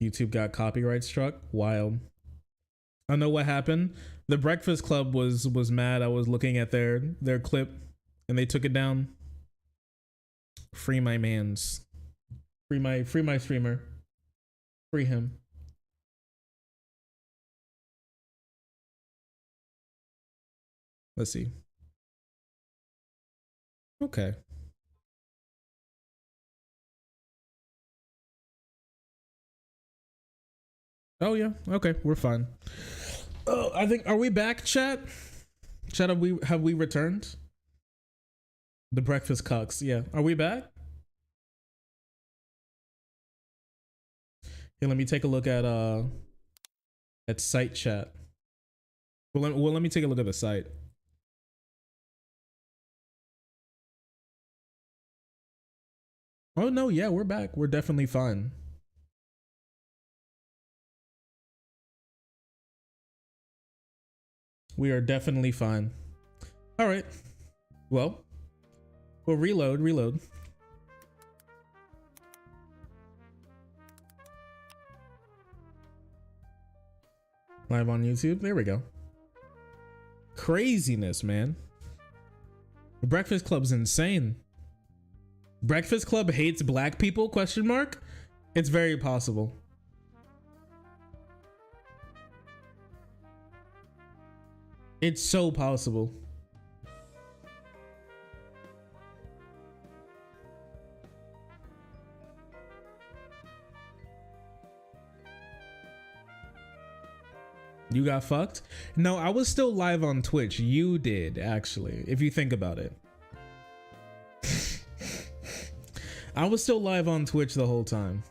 YouTube got copyright struck. Wild. I don't know what happened. The Breakfast Club was mad. I was looking at their clip and they took it down. Free my mans. Free my streamer. Free him. Let's see. Okay. Oh yeah. Okay, we're fine. Oh, I think, are we back, chat? Chat, have we returned? The breakfast cocks. Yeah. Are we back? Here, let me take a look at site chat. Well, let me take a look at the site. Oh no, yeah, we're back. We're definitely fine. We are definitely fine. All right. Well, we'll reload. Live on YouTube. There we go. Craziness, man. The Breakfast Club's insane. Breakfast Club hates black people? Question mark? It's very possible. It's so possible. You got fucked? No, I was still live on Twitch. You did, actually, if you think about it. I was still live on Twitch the whole time.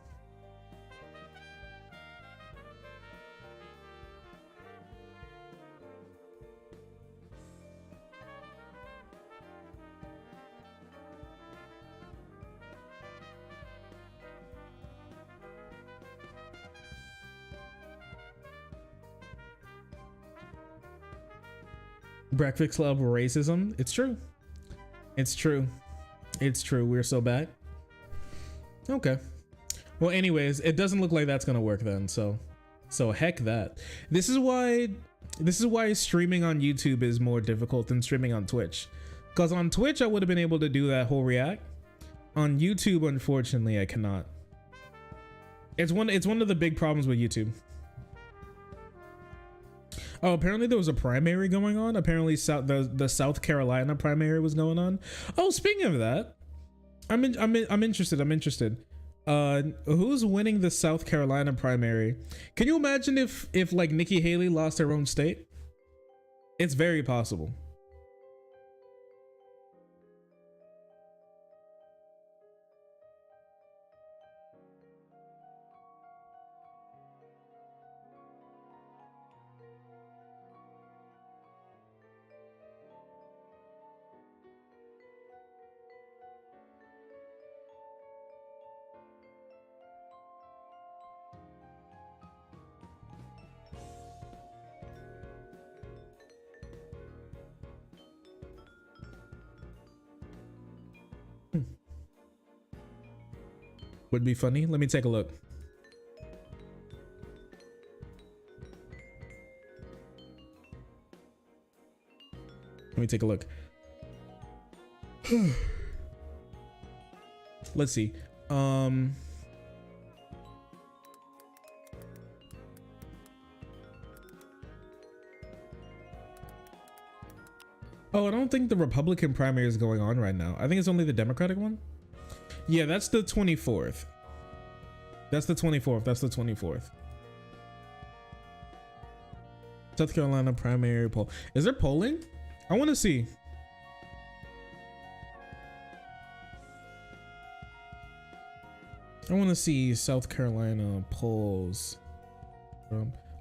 Breakfast Club racism. It's true. It's true. It's true. We're so bad. Okay. Well, anyways, it doesn't look like that's gonna work then. So heck that. This is why streaming on YouTube is more difficult than streaming on Twitch. Because on Twitch I would have been able to do that whole react. On YouTube, unfortunately, I cannot. It's one of the big problems with YouTube. Oh, apparently there was a primary going on. Apparently the South Carolina primary was going on. Oh, speaking of that, I'm interested. Who's winning the South Carolina primary? Can you imagine if like Nikki Haley lost her own state? It's very possible. Would be funny. Let me take a look. Let me take a look. Let's see. Oh, I don't think the Republican primary is going on right now. I think it's only the Democratic one. Yeah, that's the 24th. That's the 24th. That's the 24th. South Carolina primary poll. Is there polling? I want to see. I want to see South Carolina polls.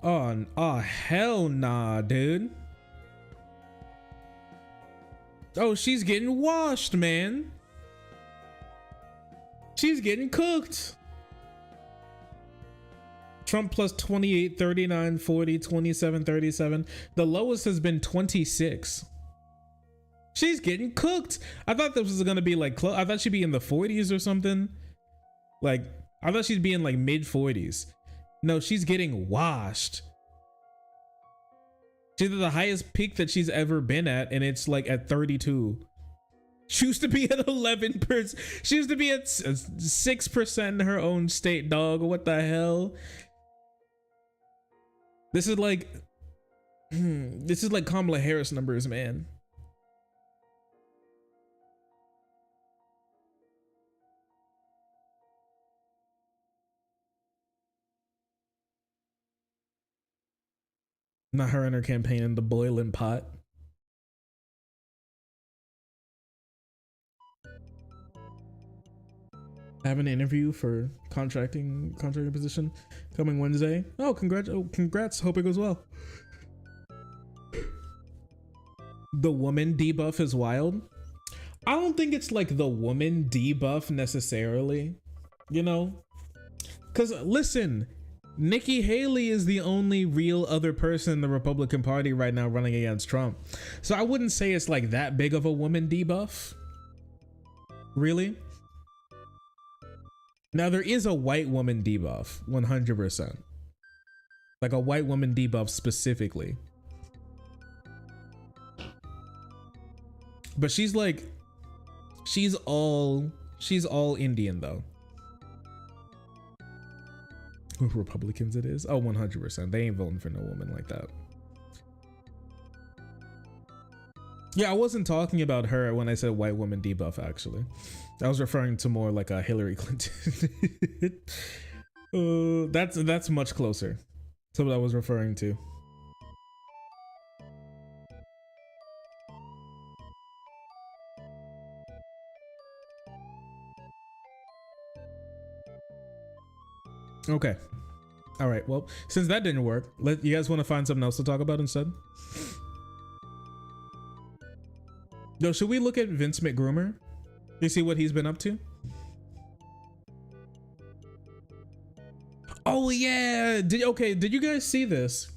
Oh, hell nah, dude. Oh, she's getting washed, man. She's getting cooked. Trump plus 28, 39, 40, 27, 37. The lowest has been 26. She's getting cooked. I thought this was gonna be like close. I thought she'd be in the 40s or something. Like, I thought she'd be in like mid 40s. No, she's getting washed. She's at the highest peak that she's ever been at, and it's like at 32. She used to be at 11%. She used to be at 6% in her own state, dog. What the hell? This is like Kamala Harris numbers, man. Not her and her campaign in the boiling pot. I have an interview for contracting position coming Wednesday. Oh, congrats. Hope it goes well. The woman debuff is wild. I don't think it's like the woman debuff necessarily, you know? Because listen, Nikki Haley is the only real other person in the Republican Party right now running against Trump. So I wouldn't say it's like that big of a woman debuff. Really? Now there is a white woman debuff, 100%. Like a white woman debuff specifically. But she's all Indian though. Who Republicans it is? Oh, 100%. They ain't voting for no woman like that. Yeah, I wasn't talking about her when I said white woman debuff, actually. I was referring to more like a Hillary Clinton. That's much closer to what I was referring to. Okay. All right. Well, since that didn't work, you guys want to find something else to talk about instead? No, should we look at Vince McGr00mer? You see what he's been up to? Oh yeah. Did you guys see this?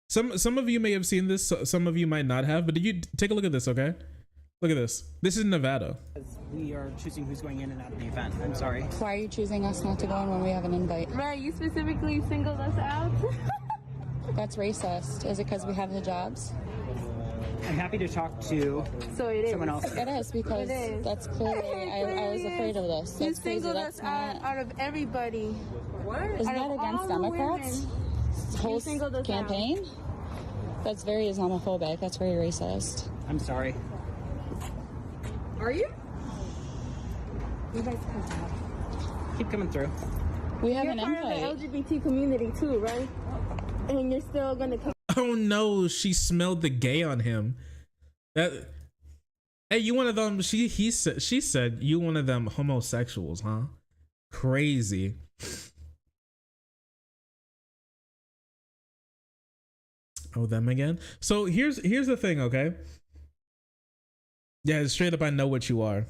Some of you may have seen this, some of you might not have, but did you take a look at this, okay? Look at this. This is Nevada. We are choosing who's going in and out of the event. I'm sorry. Why are you choosing us not to go in when we have an invite? Right, you specifically singled us out. That's racist. Is it because we have the jobs? I'm happy to talk to someone else. It is, because that's clearly, I was afraid of this. You That's crazy. singled That's us not, out of everybody. What? Isn't that against Democrats? Whole campaign? That's very Islamophobic. That's very racist. I'm sorry. Are you? You guys come Keep coming through. We have You're an part invite. of the LGBT community too, right? And you're still gonna come. Oh no, she smelled the gay on him. Hey, you one of them? She said you one of them homosexuals, huh? Crazy. Oh, them again. So here's the thing, okay? Yeah, straight up, I know what you are.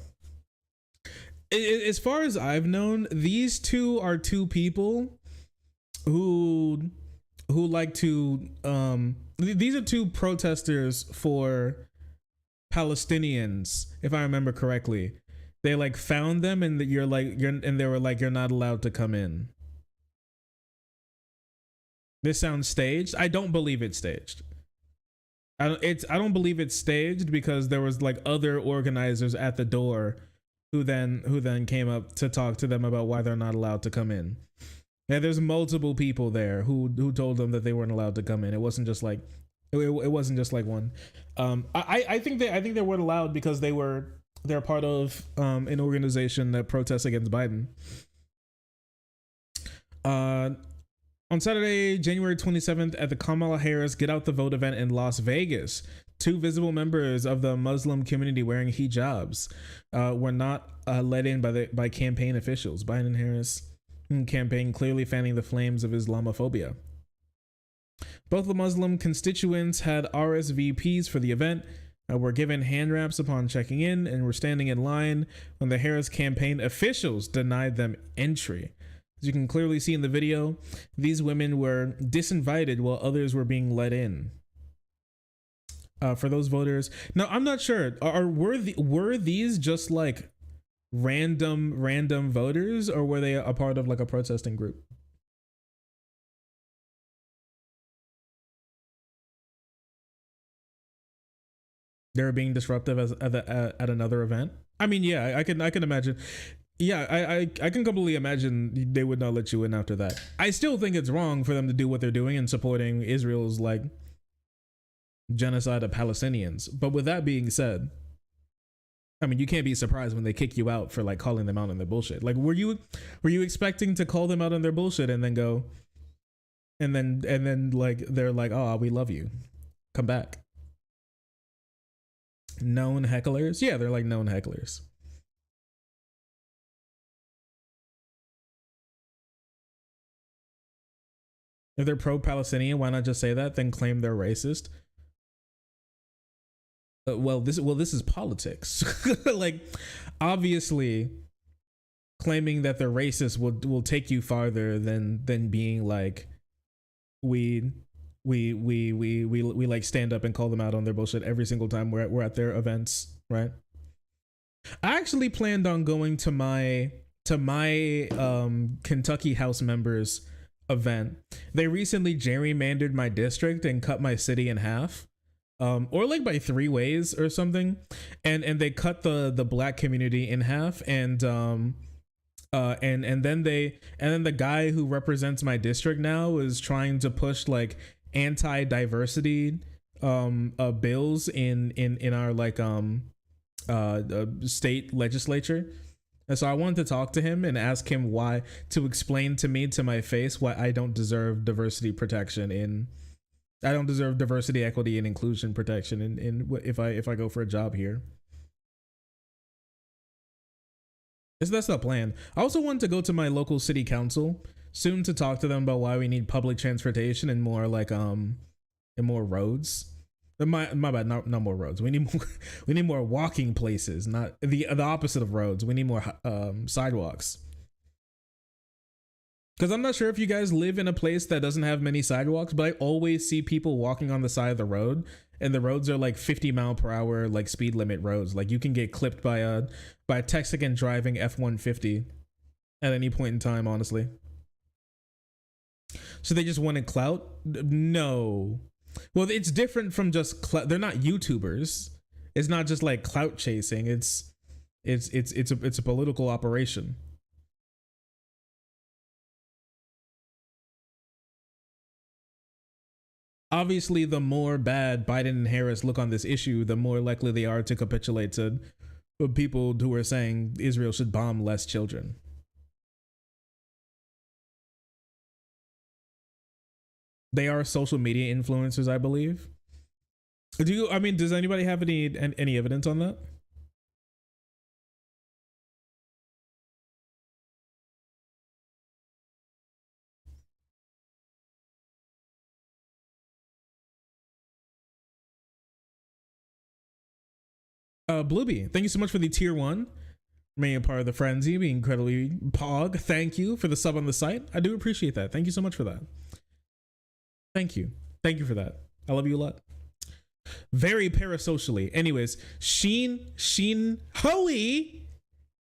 As far as I've known, these two are two people who like to these are two protesters for Palestinians, if I remember correctly. They like found them and they were like, you're not allowed to come in. This sounds staged. I don't believe it's staged. I don't believe it's staged because there was like other organizers at the door who then came up to talk to them about why they're not allowed to come in. Yeah, there's multiple people there who told them that they weren't allowed to come in. It wasn't just like one. I think they weren't allowed because they're part of an organization that protests against Biden. On Saturday, January 27th, at the Kamala Harris Get Out the Vote event in Las Vegas, two visible members of the Muslim community wearing hijabs were not let in by campaign officials. Biden and Harris campaign clearly fanning the flames of Islamophobia. Both the Muslim constituents had RSVPs for the event, were given hand wraps upon checking in, and were standing in line when the Harris campaign officials denied them entry. As you can clearly see in the video, these women were disinvited while others were being let in. For those voters, now I'm not sure. Were these just like random voters, or were they a part of like a protesting group? They were being disruptive at another event. I mean, yeah, I can imagine. Yeah, I can completely imagine they would not let you in after that. I still think it's wrong for them to do what they're doing and supporting Israel's like genocide of Palestinians. But with that being said, I mean, you can't be surprised when they kick you out for like calling them out on their bullshit. Like, were you expecting to call them out on their bullshit and then go, and then like they're like, oh, we love you, come back. Known hecklers, yeah, they're like known hecklers. If they're pro-Palestinian, why not just say that, then claim they're racist? Well, this is politics. Like, obviously, claiming that they're racist will take you farther than being like, we like stand up and call them out on their bullshit every single time we're at their events, right? I actually planned on going to my Kentucky House members event. They recently gerrymandered my district and cut my city in half, or like by 3 ways or something, and they cut the black community in half, and then the guy who represents my district now is trying to push like anti-diversity bills in our like state legislature. And so I wanted to talk to him and ask him to explain to me to my face why I don't deserve diversity protection I don't deserve diversity, equity, and inclusion protection if I go for a job here. That's the plan. I also want to go to my local city council soon to talk to them about why we need public transportation and more like and more roads. My bad, not more roads. We need more walking places, not the opposite of roads. We need more sidewalks. Because I'm not sure if you guys live in a place that doesn't have many sidewalks, but I always see people walking on the side of the road, and the roads are like 50-mile-per-hour like speed limit roads. Like you can get clipped by a Texican driving F-150 at any point in time, honestly. So they just wanted clout? No. Well, it's different from just clout. They're not YouTubers. It's not just like clout chasing. It's a political operation. Obviously, the more bad Biden and Harris look on this issue, the more likely they are to capitulate to people who are saying Israel should bomb less children. They are social media influencers, I believe. Does anybody have any evidence on that? Blueby, thank you so much for the tier 1. Being a part of the frenzy, being incredibly pog. Thank you for the sub on the site. I do appreciate that. Thank you so much for that. Thank you for that. I love you a lot. Very parasocially. Anyways, Sheen Hoey,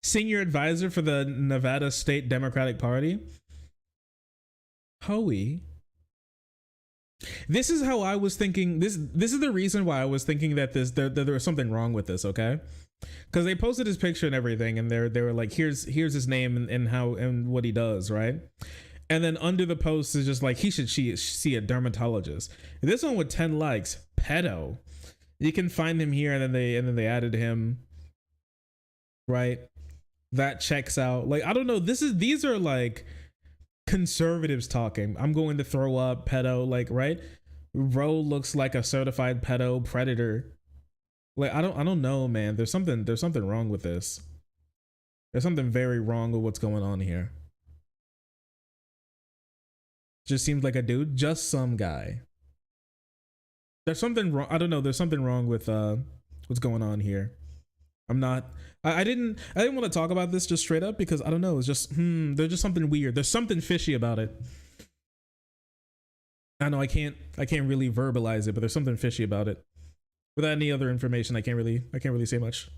senior advisor for the Nevada State Democratic Party. Hoey. This is how I was thinking. This is the reason why I was thinking that there was something wrong with this. Okay, because they posted his picture and everything, and they were like, here's his name and what he does, right? And then under the post is just like, he should see a dermatologist. This one with 10 likes, pedo. You can find him here, and then they added him, right? That checks out. Like, I don't know. These are like conservatives talking. I'm going to throw up, pedo, like, right? Ro looks like a certified pedo predator. Like, I don't know, man. There's something wrong with this. There's something very wrong with what's going on here. Just seems like a dude, just some guy. There's something wrong. I don't know. There's something wrong with what's going on here. I didn't want to talk about this just straight up because I don't know. It's just there's just something weird. There's something fishy about it. I know I can't really verbalize it, but there's something fishy about it. Without any other information, I can't really say much.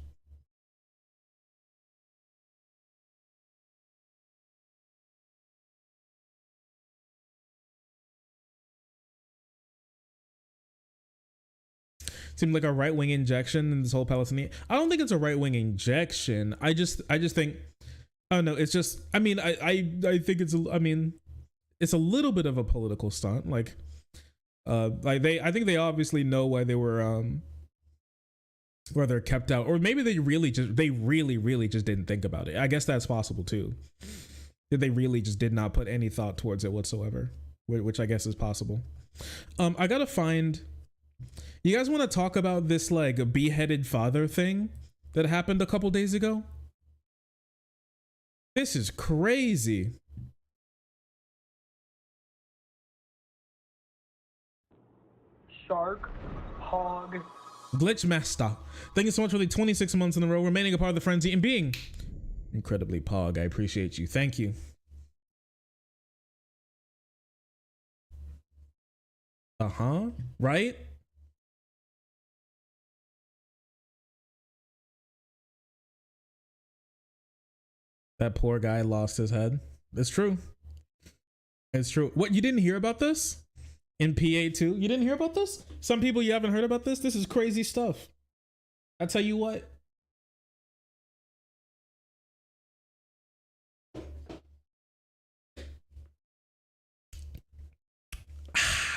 seemed like a right-wing injection in this whole Palestinian. I don't think it's a right-wing injection. I just think, I don't know. It's just, I mean, I think it's, I mean, it's a little bit of a political stunt. Like I think they obviously know why they were, where they're kept out, or maybe they really just didn't think about it. I guess that's possible too. That they really just did not put any thought towards it whatsoever, which I guess is possible. I gotta find, you guys want to talk about this like beheaded father thing that happened a couple days ago? This is crazy. Shark, hog. Glitch Master, thank you so much for the 26 months in a row remaining a part of the frenzy and being incredibly pog. I appreciate you. Thank you. Right? That poor guy lost his head. It's true. It's true. What, you didn't hear about this? In PA2? You didn't hear about this? Some people, you haven't heard about this? This is crazy stuff. I tell you what.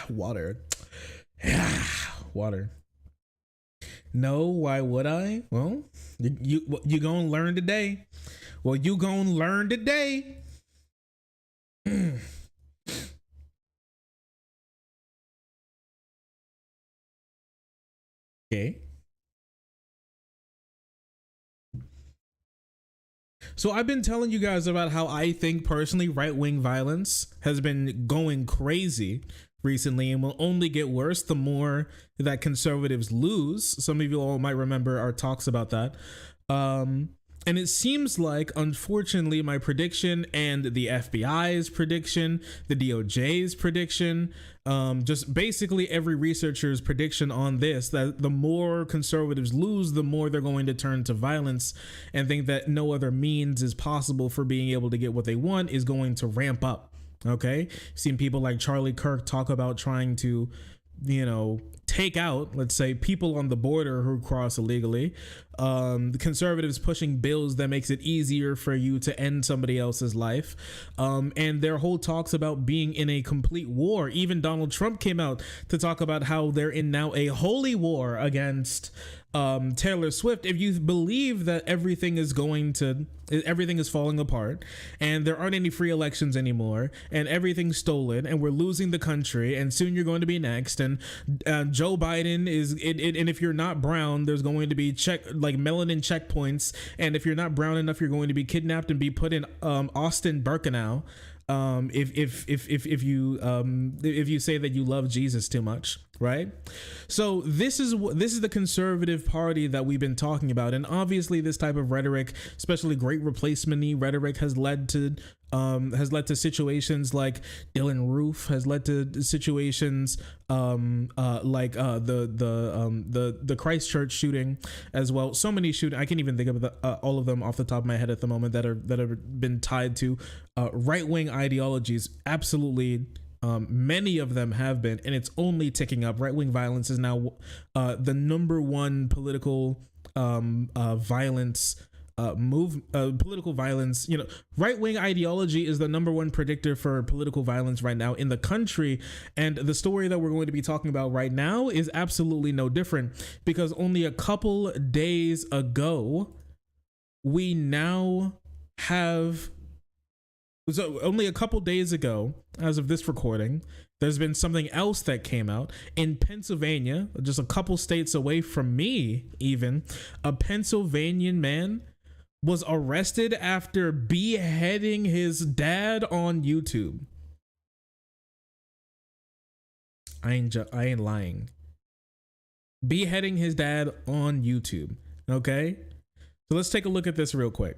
Water. Water. No, why would I? Well, you gonna learn today. Well, you gonna learn today. Okay. So I've been telling you guys about how I think personally right-wing violence has been going crazy recently and will only get worse the more that conservatives lose. Some of you all might remember our talks about that. And it seems like, unfortunately, my prediction and the FBI's prediction, the DOJ's prediction, just basically every researcher's prediction on this, that the more conservatives lose, the more they're going to turn to violence and think that no other means is possible for being able to get what they want is going to ramp up. Okay. Seen people like Charlie Kirk talk about trying to, you know, take out, let's say, people on the border who cross illegally. The conservatives pushing bills that makes it easier for you to end somebody else's life. And their whole talks about being in a complete war. Even Donald Trump came out to talk about how they're in now a holy war against Taylor Swift. If you believe that everything is falling apart and there aren't any free elections anymore and everything's stolen and we're losing the country and soon you're going to be next and Joe Biden is and if you're not brown, there's going to be melanin checkpoints, and if you're not brown enough, you're going to be kidnapped and be put in Austin Birkenau. If you say that you love Jesus too much, right? So this is the conservative party that we've been talking about, and obviously this type of rhetoric, especially great replacement-y rhetoric, has led to situations like Dylan Roof, has led to situations like the Christchurch shooting as well. So many shootings, I can't even think of all of them off the top of my head at the moment that have been tied to right-wing ideologies. Absolutely. Many of them have been, and it's only ticking up. Right-wing violence is now the number one political violence political violence. You know, right-wing ideology is the number one predictor for political violence right now in the country, and the story that we're going to be talking about right now is absolutely no different, because only a couple days ago we now have only a couple days ago, as of this recording, there's been something else that came out in Pennsylvania, just a couple states away from me. Even a Pennsylvanian man was arrested after beheading his dad on YouTube. I ain't lying. Beheading his dad on YouTube. Okay, so let's take a look at this real quick.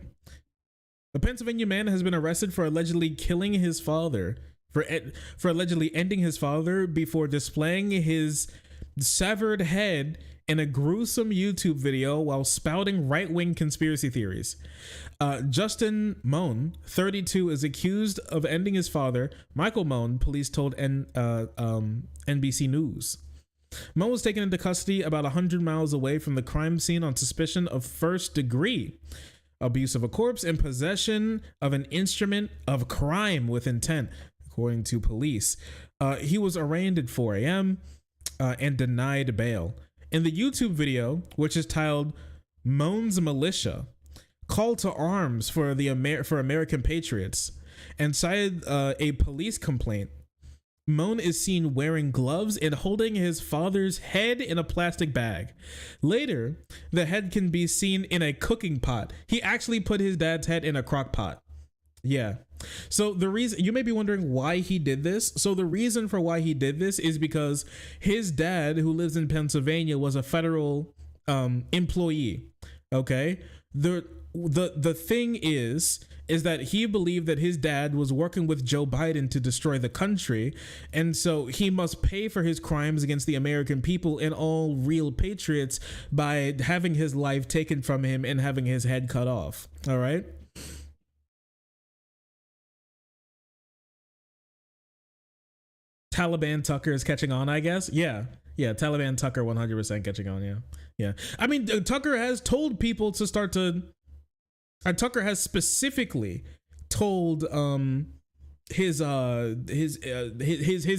A Pennsylvania man has been arrested for allegedly killing his father, for allegedly ending his father before displaying his severed head in a gruesome YouTube video while spouting right-wing conspiracy theories. Justin Moan, 32, is accused of ending his father. Michael Moan, police told NBC News. Mo was taken into custody about 100 miles away from the crime scene on suspicion of first-degree abuse of a corpse and possession of an instrument of crime with intent, according to police. He was arraigned at 4 a.m. And denied bail. In the YouTube video, which is titled Moan's Militia, Call to Arms for for American Patriots, and cited a police complaint, Moan is seen wearing gloves and holding his father's head in a plastic bag. Later, the head can be seen in a cooking pot. He actually put his dad's head in a crock pot. Yeah. So the reason, you may be wondering why he did this. So the reason for why he did this is because his dad, who lives in Pennsylvania, was a federal employee. Okay. The thing is that he believed that his dad was working with Joe Biden to destroy the country, and so he must pay for his crimes against the American people and all real patriots by having his life taken from him and having his head cut off. All right. Taliban Tucker is catching on, I guess. Yeah, Taliban Tucker 100% catching on. Yeah. I mean, Tucker has told people to start to. Tucker has specifically told his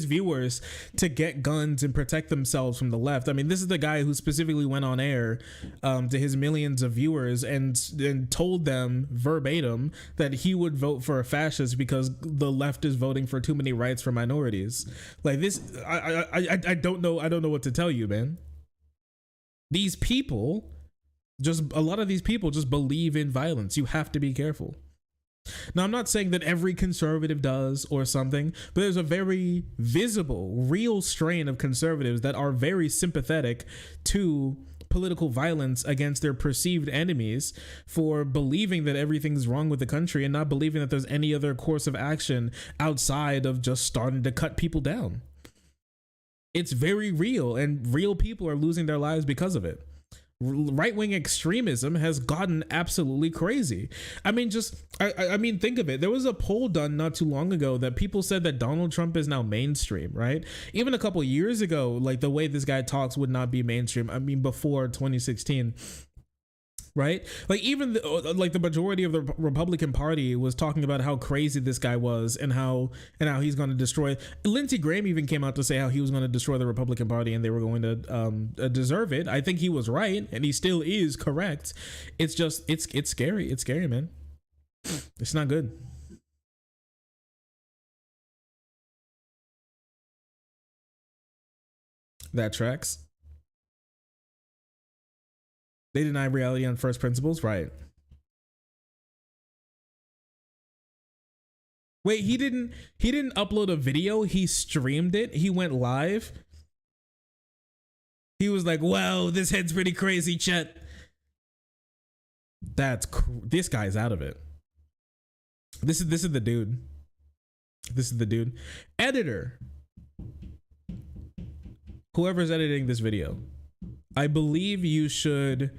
viewers to get guns and protect themselves from the left. I mean, this is the guy who specifically went on air to his millions of viewers and told them verbatim that he would vote for a fascist because the left is voting for too many rights for minorities. Like this, I don't know what to tell you, man. These people, a lot of these people just believe in violence. You have to be careful. Now, I'm not saying that every conservative does or something, but there's a very visible, real strain of conservatives that are very sympathetic to political violence against their perceived enemies for believing that everything's wrong with the country and not believing that there's any other course of action outside of just starting to cut people down. It's very real, and real people are losing their lives because of it. Right-wing extremism has gotten absolutely crazy. I mean, I mean, think of it. There was a poll done not too long ago that people said that Donald Trump is now mainstream, right? Even a couple years ago, like the way this guy talks would not be mainstream. I mean, before 2016, right? Like even the majority of the Republican Party was talking about how crazy this guy was and how he's going to destroy. Lindsey Graham even came out to say how he was going to destroy the Republican Party and they were going to deserve it. I think he was right, and he still is correct. It's just it's scary. It's scary, man. It's not good. That tracks. They deny reality on first principles, right? Wait, he didn't upload a video. He streamed it. He went live. He was like, "Wow, this head's pretty crazy, Chet." This guy's out of it. This is the dude. This is the dude. Editor. Whoever's editing this video, I believe you should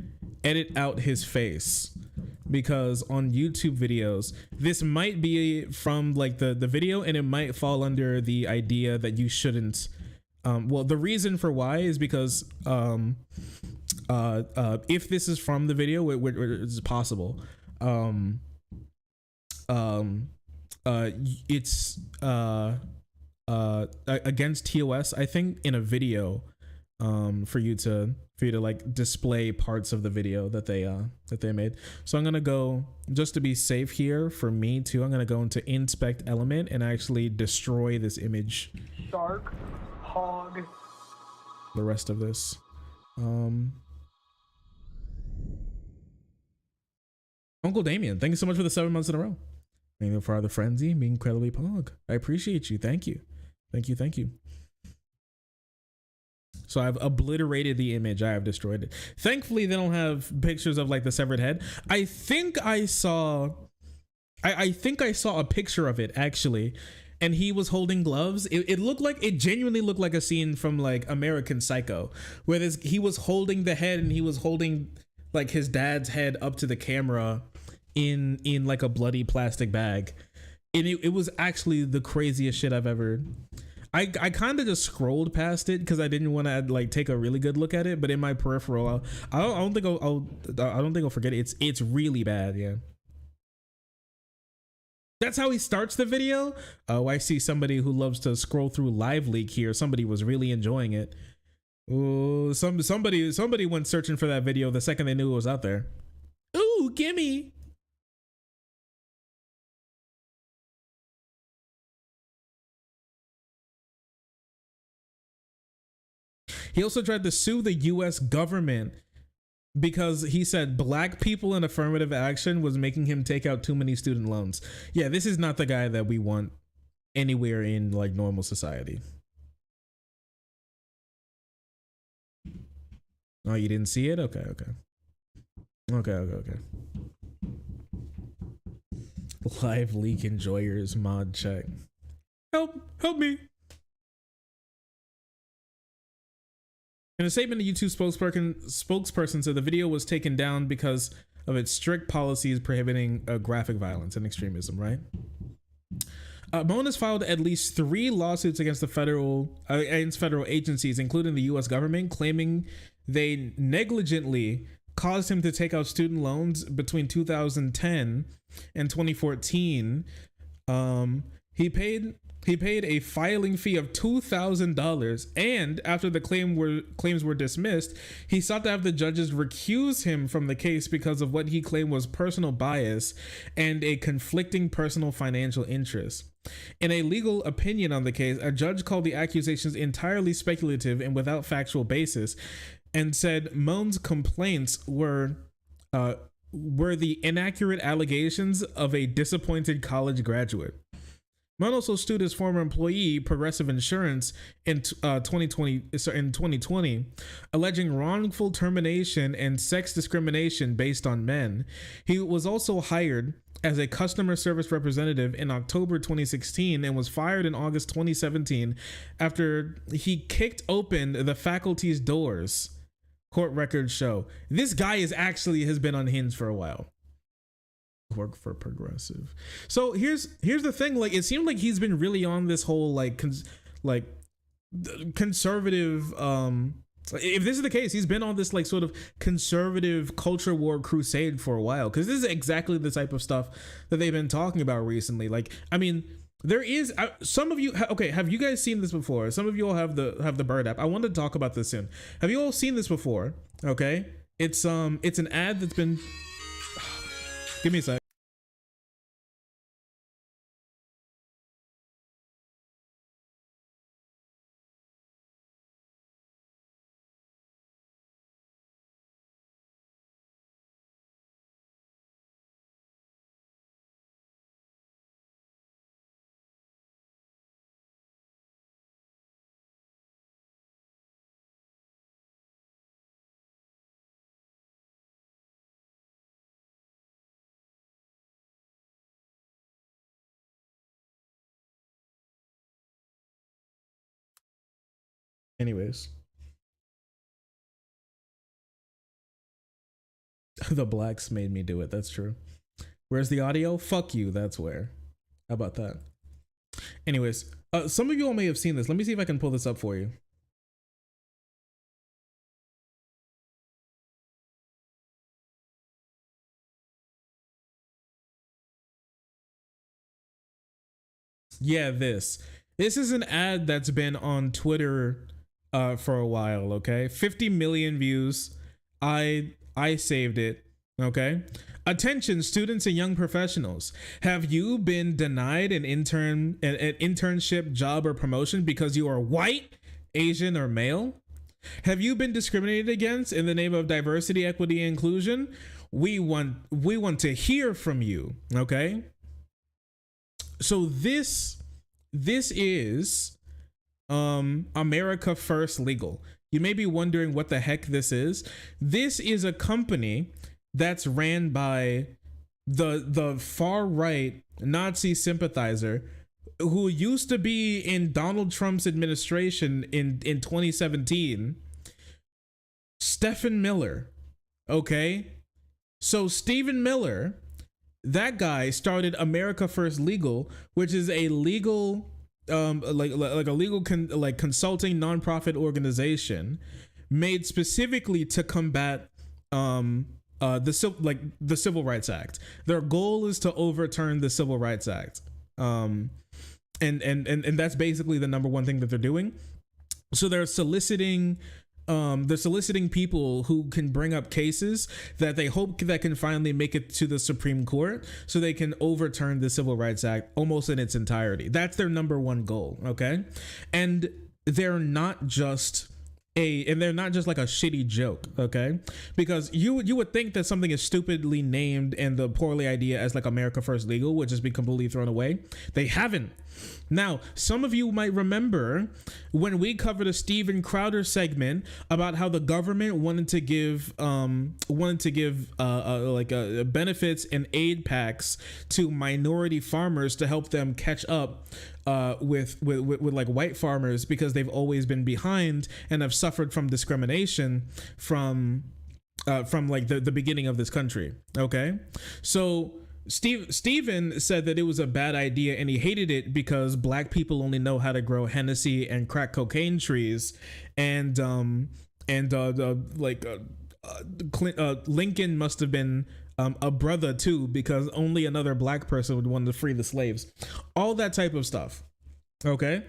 edit out his face, because on YouTube videos, this might be from like the video and it might fall under the idea that you shouldn't. Well, the reason for why is because if this is from the video, which is possible, it's against TOS, I think, in a video, for you to like display parts of the video that they made. So I'm gonna go, just to be safe here for me too, I'm gonna go into inspect element and actually destroy this image. Shark, hog. The rest of this. Uncle Damien, thank you so much for the 7 months in a row. Thank you for Father Frenzy, being incredibly pog. I appreciate you. Thank you. Thank you. So I've obliterated the image. I have destroyed it. Thankfully, they don't have pictures of like the severed head. I think I saw a picture of it actually, and he was holding gloves. It genuinely looked like a scene from like American Psycho, where he was holding the head and he was holding like his dad's head up to the camera in like a bloody plastic bag. And it was actually the craziest shit I've ever. I kind of just scrolled past it because I didn't want to like take a really good look at it. But in my peripheral, I don't think I don't think I'll forget it. It's really bad. Yeah. That's how he starts the video. Oh, I see somebody who loves to scroll through Live Leak here. Somebody was really enjoying it. Oh, somebody went searching for that video the second they knew it was out there. Ooh, gimme. He also tried to sue the US government because he said black people in affirmative action was making him take out too many student loans. Yeah, this is not the guy that we want anywhere in like normal society. Oh, you didn't see it? Okay. Live Leak enjoyers mod check. Help me. In a statement, the YouTube spokesperson said the video was taken down because of its strict policies prohibiting graphic violence and extremism, right? Moan has filed at least 3 lawsuits against federal agencies, including the US government, claiming they negligently caused him to take out student loans between 2010 and 2014. He paid a filing fee of $2,000, and after the claims were dismissed, he sought to have the judges recuse him from the case because of what he claimed was personal bias and a conflicting personal financial interest. In a legal opinion on the case, a judge called the accusations entirely speculative and without factual basis, and said Moan's complaints were the inaccurate allegations of a disappointed college graduate. Moan also sued his former employee, Progressive Insurance, in 2020, alleging wrongful termination and sex discrimination based on men. He was also hired as a customer service representative in October 2016 and was fired in August 2017 after he kicked open the faculty's doors. Court records show. This guy has been unhinged for a while. Work for Progressive. So here's the thing, like it seemed like he's been really on this whole conservative if this is the case, he's been on this like sort of conservative culture war crusade for a while, because this is exactly the type of stuff that they've been talking about recently. Like, I mean, there is some of you have you guys seen this before? Some of you all have the Bird app. I wanted to talk about this soon. Have you all seen this before? Okay, it's an ad that's been give me a sec. Anyways, the blacks made me do it. That's true. Where's the audio? Fuck you. That's where. How about that? Anyways, some of you all may have seen this. Let me see if I can pull this up for you. Yeah, this is an ad that's been on Twitter for a while. Okay, 50 million views. I saved it. Okay, attention students and young professionals, have you been denied an internship, job, or promotion because you are white, Asian, or male? Have you been discriminated against in the name of diversity, equity, and inclusion? We want to hear from you. Okay, so this is America First Legal. You may be wondering what the heck this is. This is a company that's ran by the far right Nazi sympathizer who used to be in Donald Trump's administration in 2017, Stephen Miller. Okay, so Stephen Miller, that guy started America First Legal, which is a legal like a legal consulting nonprofit organization made specifically to combat the Civil Rights Act. Their goal is to overturn the Civil Rights Act. And that's basically the number one thing that they're doing. So they're soliciting people who can bring up cases that they hope that can finally make it to the Supreme Court so they can overturn the Civil Rights Act almost in its entirety. That's their number one goal. Okay. And they're not just like a shitty joke, okay? Because you would think that something is stupidly named and the poorly idea as like America First Legal would just be completely thrown away. They haven't. Now, some of you might remember when we covered a Steven Crowder segment about how the government wanted to give benefits and aid packs to minority farmers to help them catch up with like white farmers because they've always been behind and have suffered from discrimination from like the beginning of this country. Okay, so Steven said that it was a bad idea and he hated it because black people only know how to grow Hennessy and crack cocaine trees, and Lincoln must have been a brother too, because only another black person would want to free the slaves, all that type of stuff. Okay,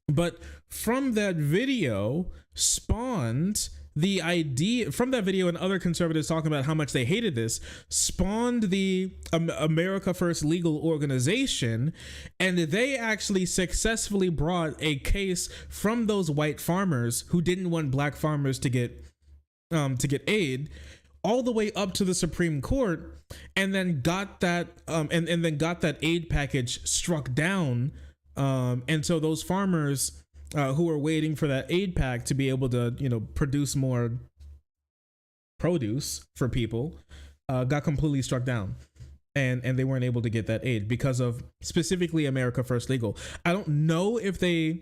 but from that video spawned the idea, from that video and other conservatives talking about how much they hated this, spawned the America First Legal organization, and they actually successfully brought a case from those white farmers who didn't want black farmers to get aid all the way up to the Supreme Court, and then got that and then got that aid package struck down, and so those farmers who were waiting for that aid pack to be able to, produce more produce for people, got completely struck down, and they weren't able to get that aid because of specifically America First Legal. I don't know if they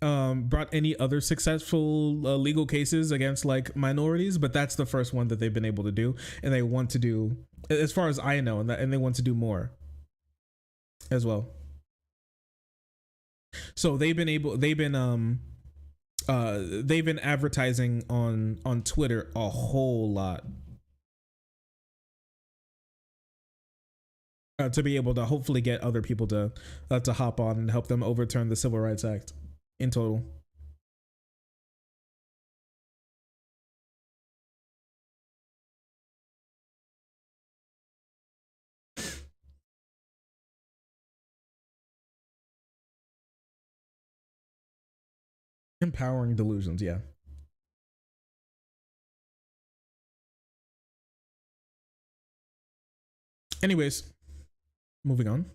brought any other successful legal cases against like minorities, but that's the first one that they've been able to do, and they want to do, as far as I know, and they want to do more as well. So they've been advertising on Twitter a whole lot to be able to hopefully get other people to hop on and help them overturn the Civil Rights Act in total. Empowering delusions, yeah. Anyways, moving on.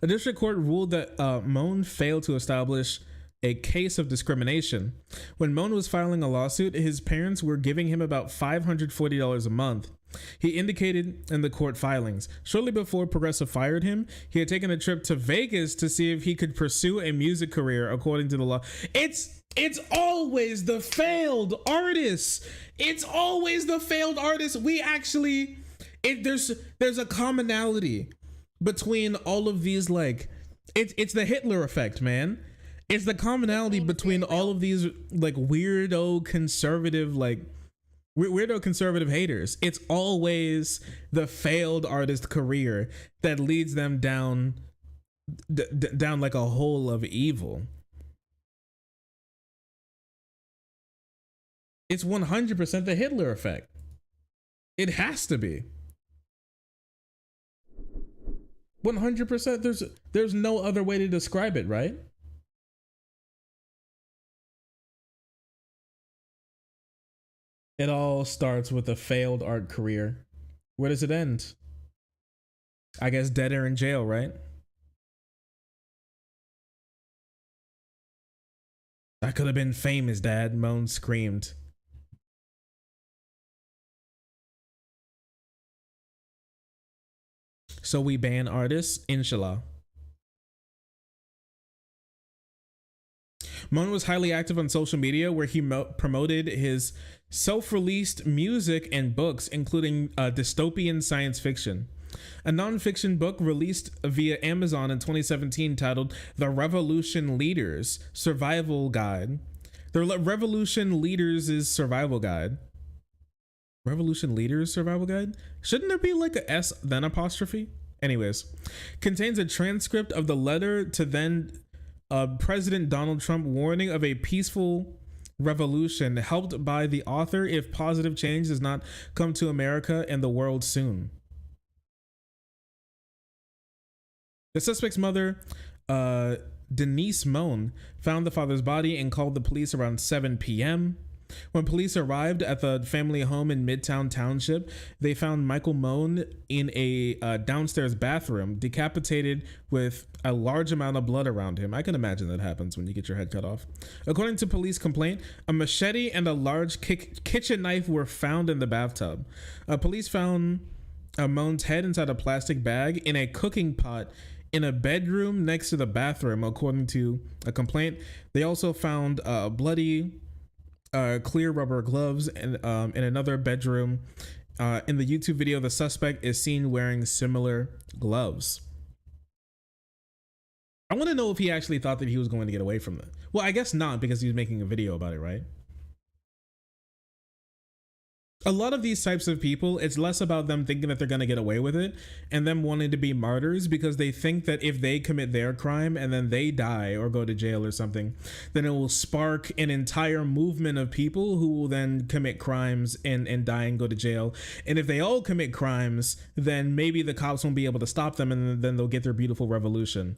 A district court ruled that Moan failed to establish a case of discrimination. When Moan was filing a lawsuit, his parents were giving him about $540 a month. He indicated in the court filings. Shortly before Progressive fired him, he had taken a trip to Vegas to see if he could pursue a music career according to the law. It's always the failed artists. It's always the failed artists. We actually, there's a commonality between all of these, like, it's the Hitler effect, man. It's the commonality between all of these like weirdo conservative haters. It's always the failed artist career that leads them down like a hole of evil. It's 100% the Hitler effect. It has to be. 100%. There's no other way to describe it, right? It all starts with a failed art career. Where does it end? I guess dead or in jail, right? I could have been famous, Dad, Moan screamed. So we ban artists, inshallah. Moan was highly active on social media, where he promoted his self-released music and books, including dystopian science fiction. A non-fiction book released via Amazon in 2017 titled The Revolution Leaders Survival Guide. The Revolution Leaders' Survival Guide. Revolution Leaders Survival Guide? Shouldn't there be like a S then apostrophe? Anyways, contains a transcript of the letter to then President Donald Trump warning of a peaceful revolution helped by the author if positive change does not come to America and the world soon. The suspect's mother, Denise Moan, found the father's body and called the police around 7 p.m. When police arrived at the family home in Midtown Township, they found Michael Moan in a downstairs bathroom, decapitated with a large amount of blood around him. I can imagine that happens when you get your head cut off. According to police complaint, a machete and a large kitchen knife were found in the bathtub. Police found Moan's head inside a plastic bag in a cooking pot in a bedroom next to the bathroom, according to a complaint. They also found bloody clear rubber gloves in another bedroom. In the YouTube video, the suspect is seen wearing similar gloves. I want to know if he actually thought that he was going to get away from that. Well, I guess not, because he was making a video about it, right? A lot of these types of people, it's less about them thinking that they're going to get away with it and them wanting to be martyrs, because they think that if they commit their crime and then they die or go to jail or something, then it will spark an entire movement of people who will then commit crimes and die and go to jail. And if they all commit crimes, then maybe the cops won't be able to stop them, and then they'll get their beautiful revolution.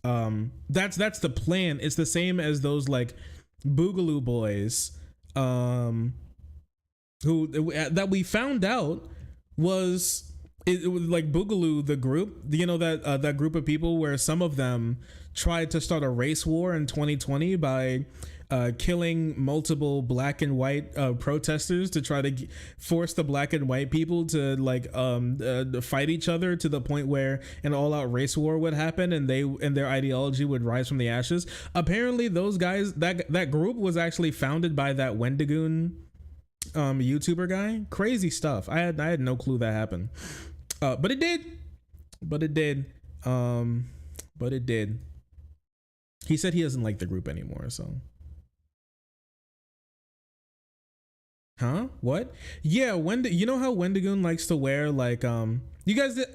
That's the plan. It's the same as those like Boogaloo boys, who that we found out was it was like Boogaloo, the group, you know, that group of people where some of them tried to start a race war in 2020 by killing multiple black and white protesters to try to force the black and white people to like fight each other to the point where an all-out race war would happen and their ideology would rise from the ashes. Apparently those guys, that group was actually founded by that Wendigoon YouTuber guy. Crazy stuff. I had no clue that happened, but it did. He said he doesn't like the group anymore, so. Huh? What? Yeah, you know how Wendigoon likes to wear like you guys did,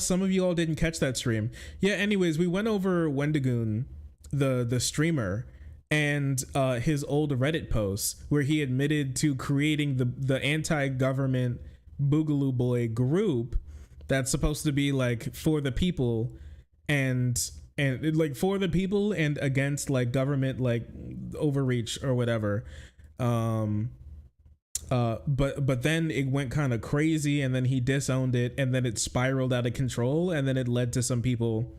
some of you all didn't catch that stream. Yeah, anyways, we went over Wendigoon, the streamer, and his old Reddit posts where he admitted to creating the anti-government Boogaloo Boy group that's supposed to be like for the people and like for the people and against like government like overreach or whatever. But then it went kind of crazy, and then he disowned it, and then it spiraled out of control, and then it led to some people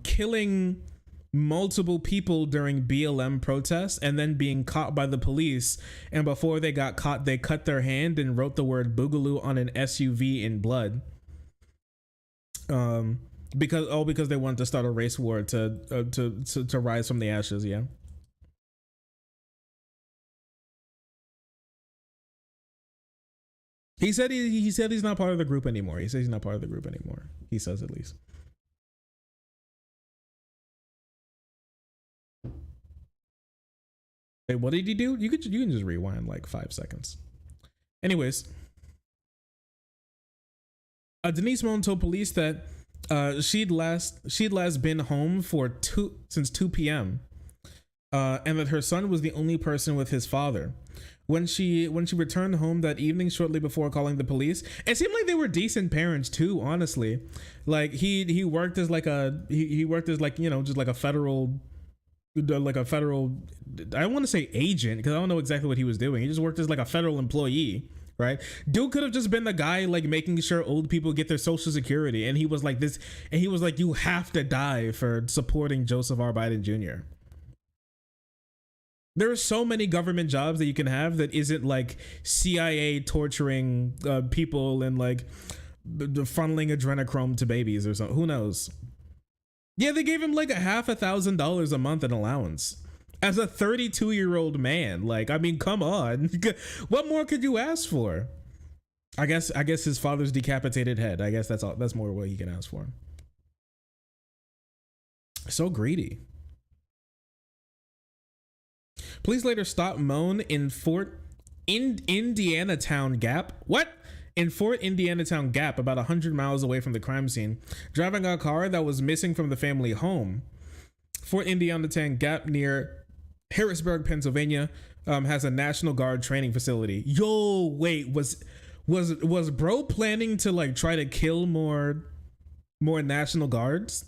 killing multiple people during BLM protests and then being caught by the police, and before they got caught they cut their hand and wrote the word Boogaloo on an SUV in blood, because they wanted to start a race war to rise from the ashes. Yeah. He said he's not part of the group anymore. He says he's not part of the group anymore. He says, at least. Wait, what did he do? You can just rewind like 5 seconds. Anyways, Denise Moan told police that she'd last been home since 2 p.m. And that her son was the only person with his father. When she returned home that evening shortly before calling the police, it seemed like they were decent parents too, honestly. Like he worked as like he worked as like, you know, just like a federal, I don't want to say agent because I don't know exactly what he was doing. He just worked as like a federal employee, right? Dude could have just been the guy like making sure old people get their social security, and he was like this, and he was like, you have to die for supporting Joseph R. Biden Jr. There are so many government jobs that you can have that isn't like CIA torturing people and like funneling adrenochrome to babies or something. Who knows? Yeah, they gave him like $500,000 a month in allowance. as a 32-year-old man. Like, I mean, come on. What more could you ask for? I guess his father's decapitated head. I guess that's all. That's more what he can ask for. So greedy. Please later stop moan in Indiana Town Gap. What? In Fort Indiana Town Gap, about 100 miles away from the crime scene, driving a car that was missing from the family home. Fort Indiana Town Gap near Harrisburg, Pennsylvania, has a National Guard training facility. Yo, wait, was bro planning to like try to kill more National Guards?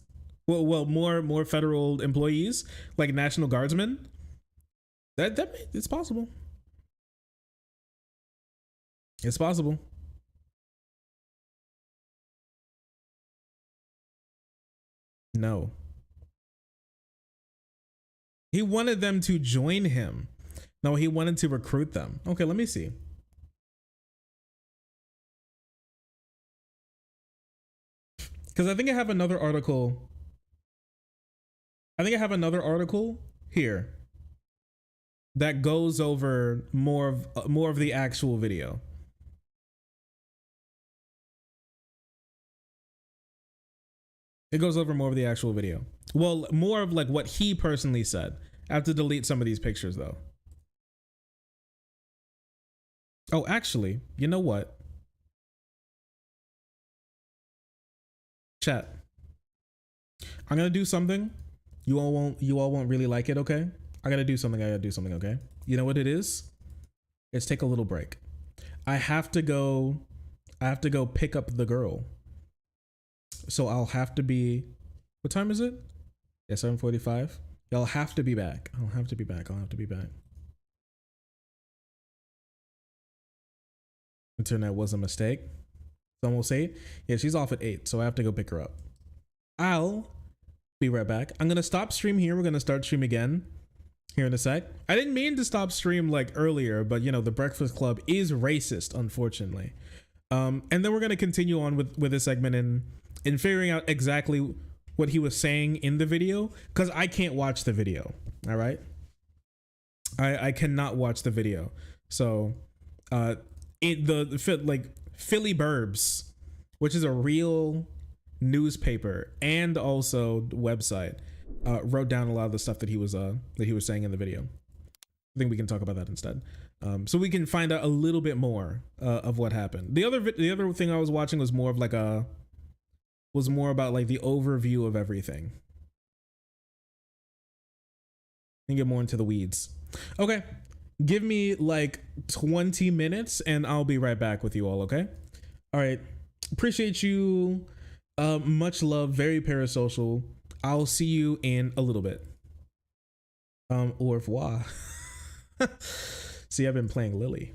Well, more federal employees, like National Guardsmen? That it's possible. It's possible. No. He wanted them to join him. No, he wanted to recruit them. Okay, let me see. Because I think I have another article. I think I have another article here that goes over more of the actual video. It goes over more of the actual video. Well, more of like what he personally said. I have to delete some of these pictures though. Oh, actually, you know what? Chat. I'm gonna do something. You all won't really like it, okay? I gotta do something, okay? You know what it is? Let's take a little break. I have to go pick up the girl. So I'll have to be, what time is it? Yeah, 7:45. Y'all have to be back. I'll have to be back. Internet was a mistake. Some will say, yeah, she's off at 8, so I have to go pick her up. I'll be right back. I'm gonna stop stream here. We're gonna start stream again here in a sec. I didn't mean to stop stream like earlier, but you know, the Breakfast Club is racist, unfortunately. And then we're gonna continue on with this segment in figuring out exactly what he was saying in the video, because I can't watch the video. All right, I cannot watch the video. So like Philly Burbs, which is a real newspaper and also website, wrote down a lot of the stuff that he was saying in the video. I think we can talk about that instead, so we can find out a little bit more of what happened. The other thing I was watching was more about like the overview of everything. And get more into the weeds. Okay, give me like 20 minutes and I'll be right back with you all. Okay, all right, appreciate you. Much love, very parasocial. I'll see you in a little bit. Au revoir. See, I've been playing Lily.